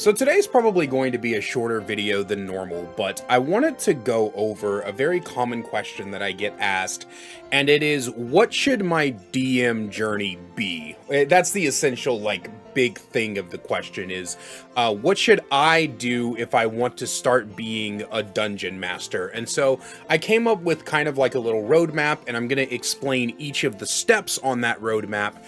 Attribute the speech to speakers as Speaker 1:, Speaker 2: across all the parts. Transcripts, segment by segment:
Speaker 1: So today's probably going to be a shorter video than normal, but I wanted to go over a very common question that I get asked, and it is, what should my DM journey be? That's the essential, big thing of the question is, what should I do if I want to start being a dungeon master? And so I came up with kind of like a little roadmap, and I'm going to explain each of the steps on that roadmap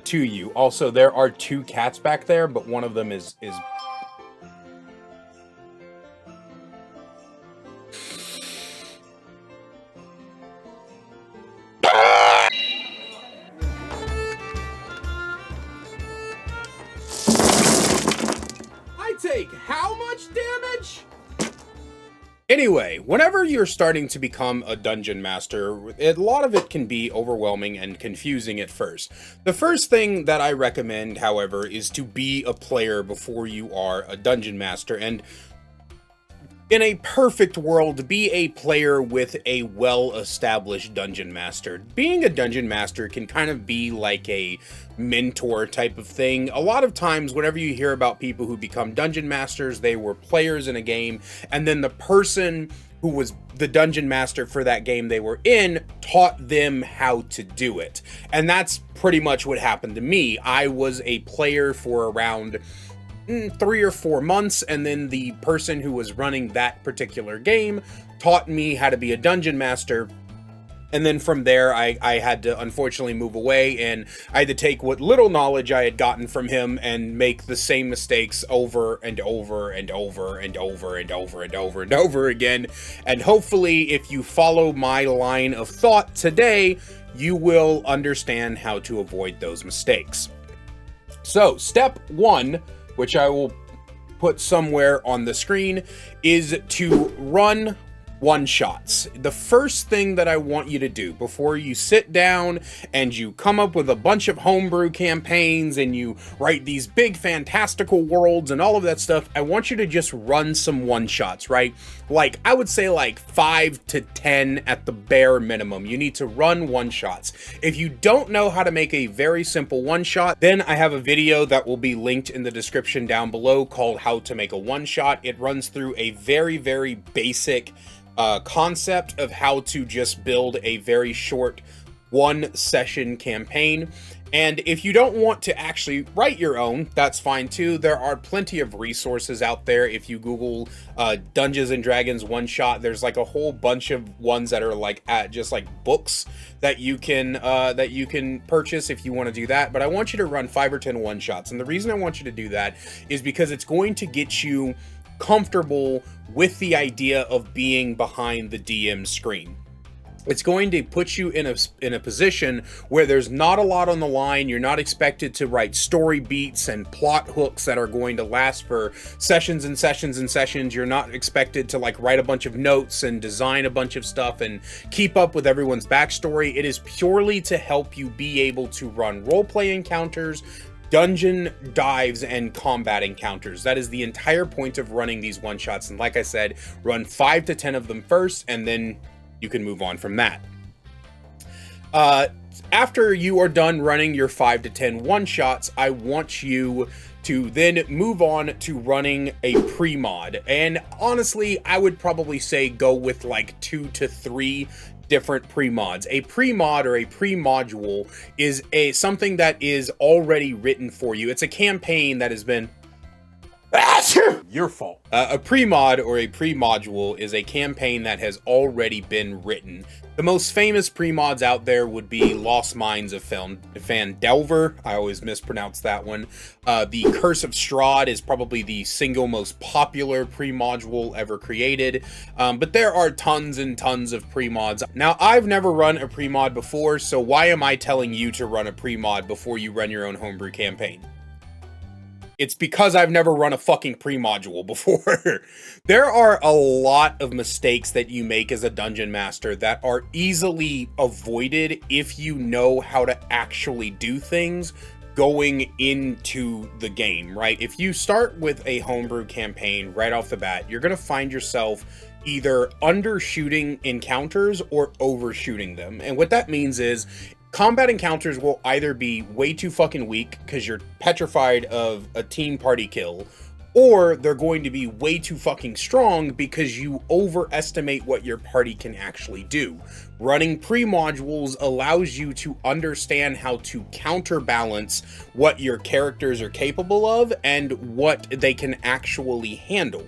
Speaker 1: to you. Also, there are two cats back there, but one of them is I take how much damage? Anyway, whenever you're starting to become a dungeon master, a lot of it can be overwhelming and confusing at first. The first thing that I recommend, however, is to be a player before you are a dungeon master. And in a perfect world, be a player with a well-established dungeon master. Being a dungeon master can kind of be like a mentor type of thing. A lot of times, whenever you hear about people who become dungeon masters, they were players in a game, and then the person who was the dungeon master for that game they were in taught them how to do it. And that's pretty much what happened to me. I was a player for around 3 or 4 months, and then the person who was running that particular game taught me how to be a dungeon master. And then from there, I had to unfortunately move away, and I had to take what little knowledge I had gotten from him and make the same mistakes over and over and over and over and over and over and over again. And hopefully, if you follow my line of thought today, you will understand how to avoid those mistakes. So, step 1, which I will put somewhere on the screen, is to run one-shots. The first thing that I want you to do before you sit down and you come up with a bunch of homebrew campaigns and you write these big fantastical worlds and all of that stuff, I want you to just run some one-shots, right? Like, I would say like 5 to 10 at the bare minimum. You need to run one-shots. If you don't know how to make a very simple one-shot, then I have a video that will be linked in the description down below called How to Make a One-Shot. It runs through a very, very basic concept of how to just build a very short one-session campaign. And if you don't want to actually write your own, that's fine too. There are plenty of resources out there. If you Google Dungeons and Dragons one-shot, there's like a whole bunch of ones that are like just like books that you can purchase if you want to do that. But I want you to run 5 or 10 one-shots. And the reason I want you to do that is because it's going to get you comfortable with the idea of being behind the DM screen. It's going to put you in a position where there's not a lot on the line. You're not expected to write story beats and plot hooks that are going to last for sessions and sessions and sessions. You're not expected to like write a bunch of notes and design a bunch of stuff and keep up with everyone's backstory. It is purely to help you be able to run roleplay encounters, dungeon dives, and combat encounters. That is the entire point of running these one-shots. And like I said, run 5 to 10 of them first, and then you can move on from that. After you are done running your 5 to 10 one-shots, I want you to then move on to running a pre-mod. And honestly, I would probably say go with like 2 to 3 different pre-mods. A pre-mod or a pre-module is something that is already written for you. It's a campaign that has been your fault. A pre-mod or a pre-module is a campaign that has already been written. The most famous pre-mods out there would be Lost Mines of Phandelver. I always mispronounce that one. The Curse of Strahd is probably the single most popular pre-module ever created. But there are tons and tons of pre-mods. Now, I've never run a pre-mod before, so why am I telling you to run a pre-mod before you run your own homebrew campaign? It's because I've never run a fucking pre-module before. There are a lot of mistakes that you make as a dungeon master that are easily avoided if you know how to actually do things going into the game, right? If you start with a homebrew campaign right off the bat, you're going to find yourself either undershooting encounters or overshooting them. And what that means is combat encounters will either be way too fucking weak because you're petrified of a team party kill, or they're going to be way too fucking strong because you overestimate what your party can actually do. Running pre-modules allows you to understand how to counterbalance what your characters are capable of and what they can actually handle.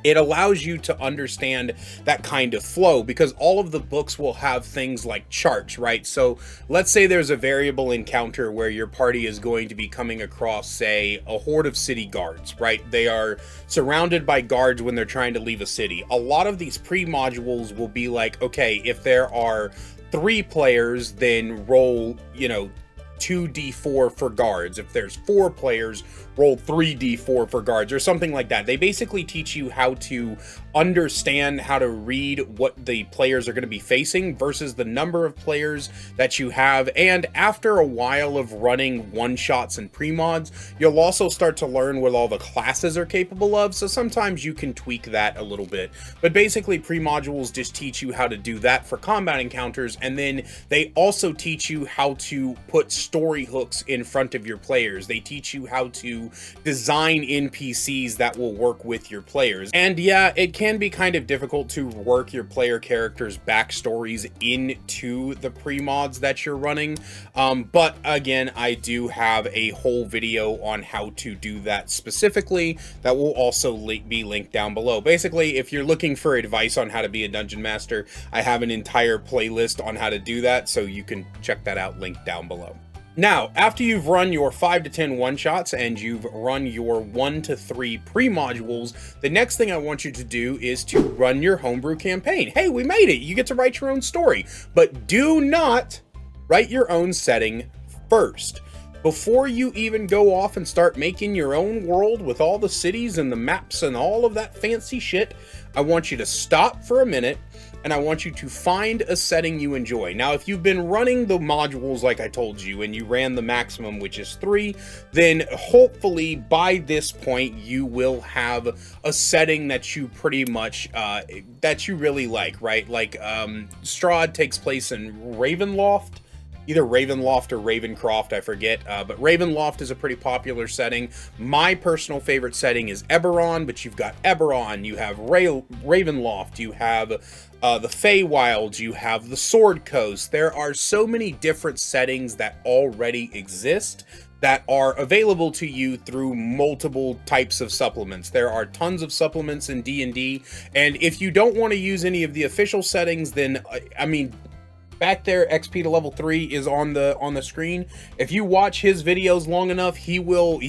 Speaker 1: It allows you to understand that kind of flow, because all of the books will have things like charts, right? So let's say there's a variable encounter where your party is going to be coming across, say, a horde of city guards, right? They are surrounded by guards when they're trying to leave a city. A lot of these pre-modules will be like, okay, if there are 3 players, then roll, 2d4 for guards. If there's 4 players, roll 3d4 for guards, or something like that. They basically teach you how to understand how to read what the players are going to be facing versus the number of players that you have. And after a while of running one-shots and pre-mods, you'll also start to learn what all the classes are capable of, so sometimes you can tweak that a little bit. But basically, pre-modules just teach you how to do that for combat encounters, and then they also teach you how to put story hooks in front of your players. They teach you how to design NPCs that will work with your players. And yeah, it can be kind of difficult to work your player characters' backstories into the pre-mods that you're running, but again, I do have a whole video on how to do that specifically that will also be linked down below. Basically, if you're looking for advice on how to be a dungeon master, I have an entire playlist on how to do that, so you can check that out, linked down below. Now, after you've run your 5 to 10 one-shots and you've run your 1 to 3 pre-modules, the next thing I want you to do is to run your homebrew campaign. Hey, we made it! You get to write your own story, but do not write your own setting first. Before you even go off and start making your own world with all the cities and the maps and all of that fancy shit, I want you to stop for a minute and I want you to find a setting you enjoy. Now, if you've been running the modules like I told you and you ran the maximum, which is 3, then hopefully by this point you will have a setting that you pretty much, that you really like, right? Like, Strahd takes place in Ravenloft. Either Ravenloft or Ravencroft, I forget, but Ravenloft is a pretty popular setting. My personal favorite setting is Eberron, but you've got Eberron, you have Ravenloft, you have the Feywilds, you have the Sword Coast. There are so many different settings that already exist that are available to you through multiple types of supplements. There are tons of supplements in D&D, and if you don't want to use any of the official settings, then, I mean, back there, XP to level 3 is on the screen. If you watch his videos long enough, he will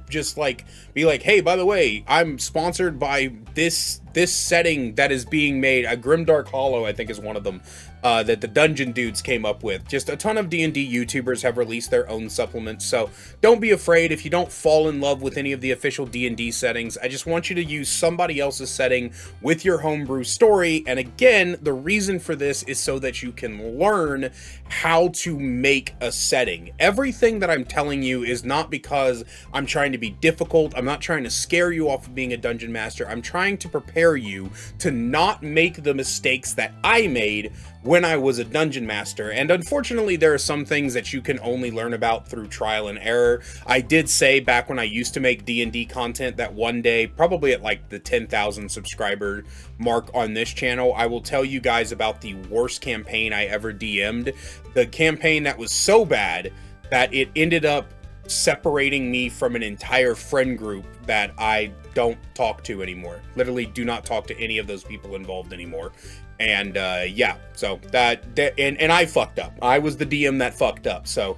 Speaker 1: just like be like, hey, by the way, I'm sponsored by this setting that is being made. A Grimdark Hollow, I think, is one of them, that the Dungeon Dudes came up with. Just a ton of D&D YouTubers have released their own supplements, so don't be afraid if you don't fall in love with any of the official D&D settings. I just want you to use somebody else's setting with your homebrew story, and again, the reason for this is so that you can learn how to make a setting. Everything that I'm telling you is not because I'm trying to be difficult. I'm not trying to scare you off of being a dungeon master. I'm trying to prepare you to not make the mistakes that I made when I was a dungeon master. And unfortunately, there are some things that you can only learn about through trial and error. I did say back when I used to make D&D content that one day, probably at like the 10,000 subscriber mark on this channel, I will tell you guys about the worst campaign I ever DM'd. The campaign that was so bad that it ended up separating me from an entire friend group that I don't talk to anymore. Literally do not talk to any of those people involved anymore. And yeah, so and I fucked up. I was the DM that fucked up, so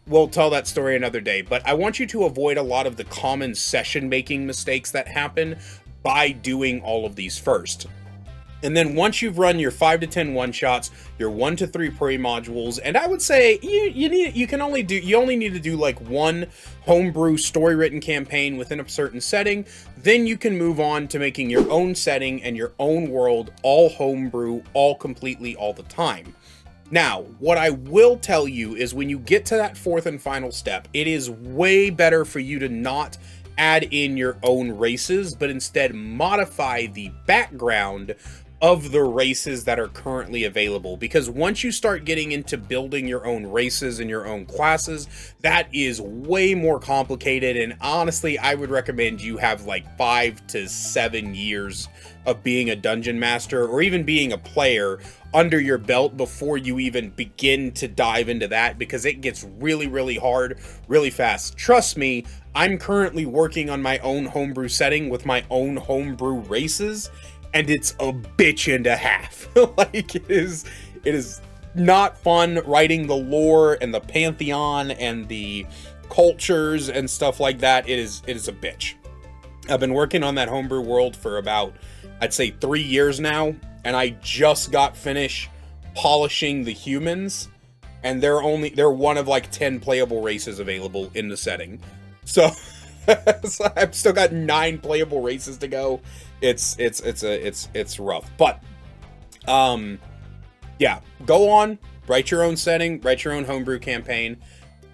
Speaker 1: we'll tell that story another day. But I want you to avoid a lot of the common session making mistakes that happen by doing all of these first. And then once you've run your 5 to 10 one-shots, your 1 to 3 pre-modules, and I would say you only need to do like one homebrew story-written campaign within a certain setting. Then you can move on to making your own setting and your own world, all homebrew, all completely, all the time. Now, what I will tell you is when you get to that 4th and final step, it is way better for you to not add in your own races, but instead modify the background of the races that are currently available, because once you start getting into building your own races and your own classes, that is way more complicated. And honestly, I would recommend you have like 5 to 7 years of being a dungeon master or even being a player under your belt before you even begin to dive into that, because it gets really, really hard really fast. Trust me, I'm currently working on my own homebrew setting with my own homebrew races, and it's a bitch and a half. Like, it is not fun writing the lore and the pantheon and the cultures and stuff like that. It is a bitch. I've been working on that homebrew world for about, I'd say, 3 years now, and I just got finished polishing the humans, and they're one of like 10 playable races available in the setting. So, so I've still got 9 playable races to go. It's rough, but yeah, go on, write your own setting, write your own homebrew campaign,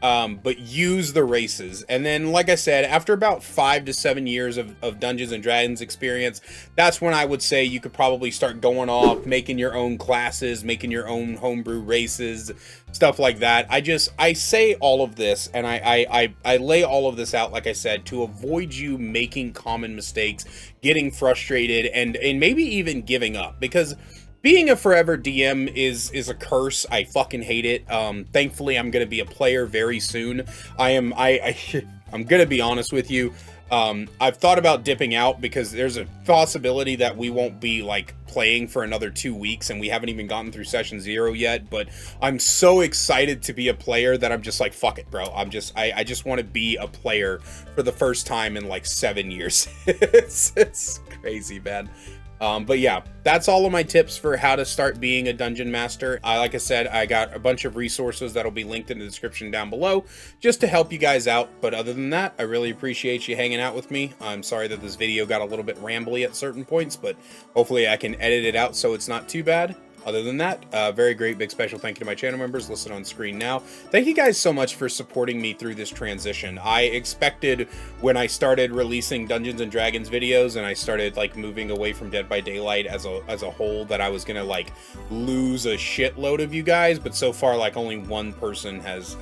Speaker 1: but use the races. And then, like I said, after about 5 to 7 years of Dungeons and Dragons experience, that's when I would say you could probably start going off, making your own classes, making your own homebrew races, stuff like that. I say all of this, and I lay all of this out, like I said, to avoid you making common mistakes, getting frustrated, and maybe even giving up, because being a forever DM is a curse. I fucking hate it. Thankfully, I'm gonna be a player very soon. I'm gonna be honest with you. I've thought about dipping out because there's a possibility that we won't be like playing for another 2 weeks, and we haven't even gotten through session 0 yet. But I'm so excited to be a player that I'm just like, fuck it, bro. I just want to be a player for the first time in like 7 years. It's crazy, man. But yeah, that's all of my tips for how to start being a dungeon master. Like I said, I got a bunch of resources that'll be linked in the description down below just to help you guys out. But other than that, I really appreciate you hanging out with me. I'm sorry that this video got a little bit rambly at certain points, but hopefully I can edit it out so it's not too bad. Other than that, very great big special thank you to my channel members listed on screen now. Thank you guys so much for supporting me through this transition. I expected when I started releasing Dungeons and Dragons videos and I started like moving away from Dead by Daylight as a whole, that I was gonna like lose a shitload of you guys, but so far like only one person has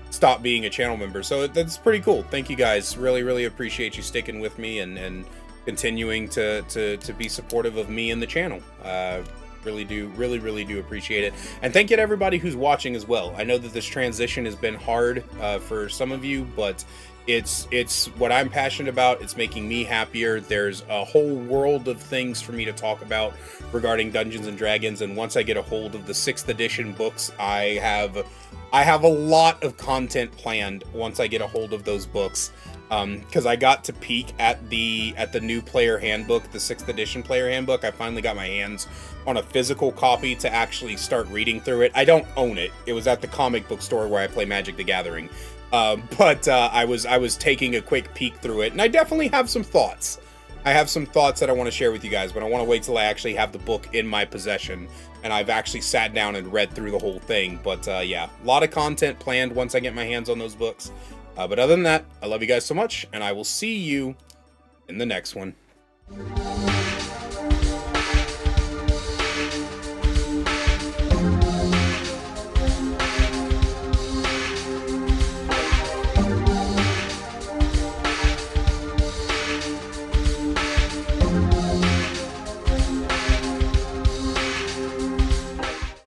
Speaker 1: stopped being a channel member, so that's pretty cool. Thank you guys, really appreciate you sticking with me and continuing to be supportive of me and the channel. Really do appreciate it. And thank you to everybody who's watching as well. I know that this transition has been hard for some of you, but it's what I'm passionate about. It's making me happier. There's a whole world of things for me to talk about regarding Dungeons and Dragons, and once I get a hold of the 6th edition books, I have a lot of content planned once I get a hold of those books. Because I got to peek at the new player handbook, the 6th edition player handbook. I finally got my hands on a physical copy to actually start reading through it. I don't own it. It was at the comic book store where I play Magic the Gathering. But I was taking a quick peek through it, and I definitely have some thoughts. I have some thoughts that I want to share with you guys, but I want to wait till I actually have the book in my possession and I've actually sat down and read through the whole thing. But yeah, a lot of content planned once I get my hands on those books. But other than that, I love you guys so much, and I will see you in the next one.